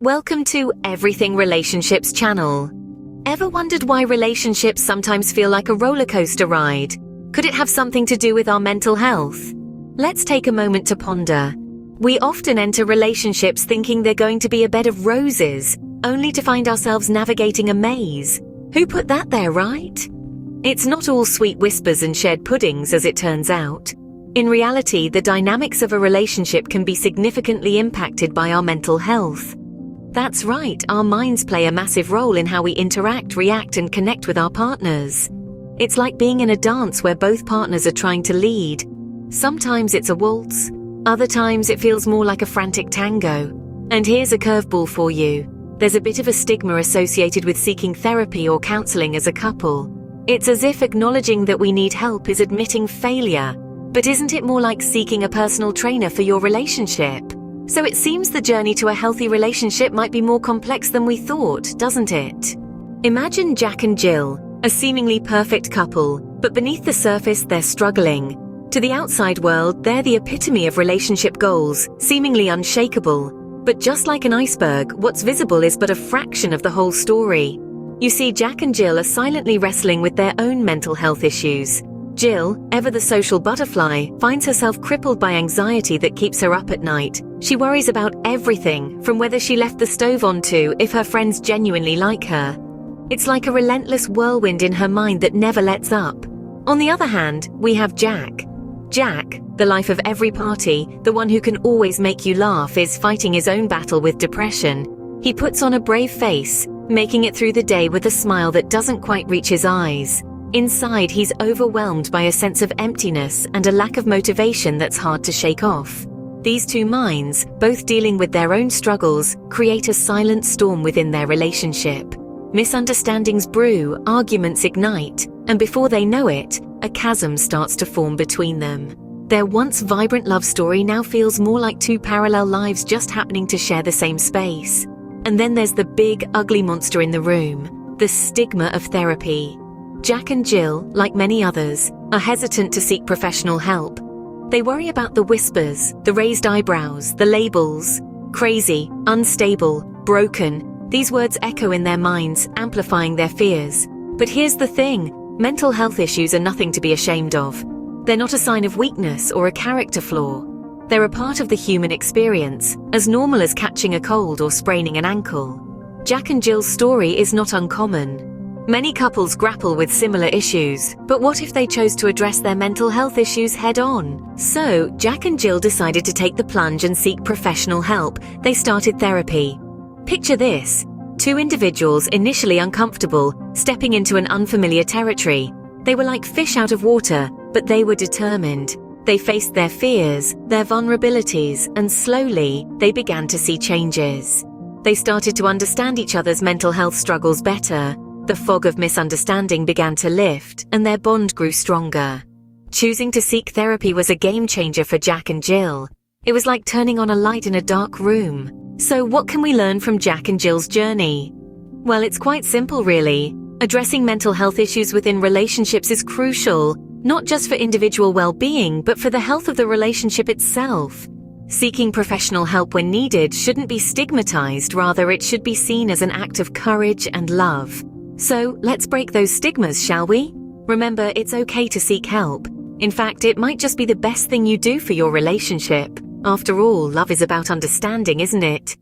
Welcome to Everything Relationships channel. Ever wondered why relationships sometimes feel like a roller coaster ride? Could it have something to do with our mental health? Let's take a moment to ponder. We often enter relationships thinking they're going to be a bed of roses, only to find ourselves navigating a maze. Who put that there, right? It's not all sweet whispers and shared puddings, as it turns out. In reality, the dynamics of a relationship can be significantly impacted by our mental health. That's right, our minds play a massive role in how we interact, react, and connect with our partners. It's like being in a dance where both partners are trying to lead. Sometimes it's a waltz, other times it feels more like a frantic tango. And here's a curveball for you. There's a bit of a stigma associated with seeking therapy or counseling as a couple. It's as if acknowledging that we need help is admitting failure. But isn't it more like seeking a personal trainer for your relationship? So it seems the journey to a healthy relationship might be more complex than we thought, doesn't it? Imagine Jack and Jill, a seemingly perfect couple, but beneath the surface they're struggling. To the outside world, they're the epitome of relationship goals, seemingly unshakable. But just like an iceberg, what's visible is but a fraction of the whole story. You see, Jack and Jill are silently wrestling with their own mental health issues. Jill, ever the social butterfly, finds herself crippled by anxiety that keeps her up at night. She worries about everything, from whether she left the stove on to if her friends genuinely like her. It's like a relentless whirlwind in her mind that never lets up. On the other hand, we have Jack. Jack, the life of every party, the one who can always make you laugh, is fighting his own battle with depression. He puts on a brave face, making it through the day with a smile that doesn't quite reach his eyes. Inside, he's overwhelmed by a sense of emptiness and a lack of motivation that's hard to shake off. These two minds, both dealing with their own struggles, create a silent storm within their relationship. Misunderstandings brew, arguments ignite, and before they know it, a chasm starts to form between them. Their once vibrant love story now feels more like two parallel lives just happening to share the same space. And then there's the big, ugly monster in the room, the stigma of therapy. Jack and Jill, like many others, are hesitant to seek professional help. They worry about the whispers, the raised eyebrows, the labels. Crazy, unstable, broken. These words echo in their minds, amplifying their fears. But here's the thing, mental health issues are nothing to be ashamed of. They're not a sign of weakness or a character flaw. They're a part of the human experience, as normal as catching a cold or spraining an ankle. Jack and Jill's story is not uncommon. Many couples grapple with similar issues, but what if they chose to address their mental health issues head-on? So, Jack and Jill decided to take the plunge and seek professional help. They started therapy. Picture this: two individuals initially uncomfortable, stepping into an unfamiliar territory. They were like fish out of water, but they were determined. They faced their fears, their vulnerabilities, and slowly, they began to see changes. They started to understand each other's mental health struggles better. The fog of misunderstanding began to lift, and their bond grew stronger. Choosing to seek therapy was a game changer for Jack and Jill. It was like turning on a light in a dark room. So what can we learn from Jack and Jill's journey? Well, it's quite simple, really. Addressing mental health issues within relationships is crucial, not just for individual well-being, but for the health of the relationship itself. Seeking professional help when needed shouldn't be stigmatized, rather it should be seen as an act of courage and love. So, let's break those stigmas, shall we? Remember, it's okay to seek help. In fact, it might just be the best thing you do for your relationship. After all, love is about understanding, isn't it?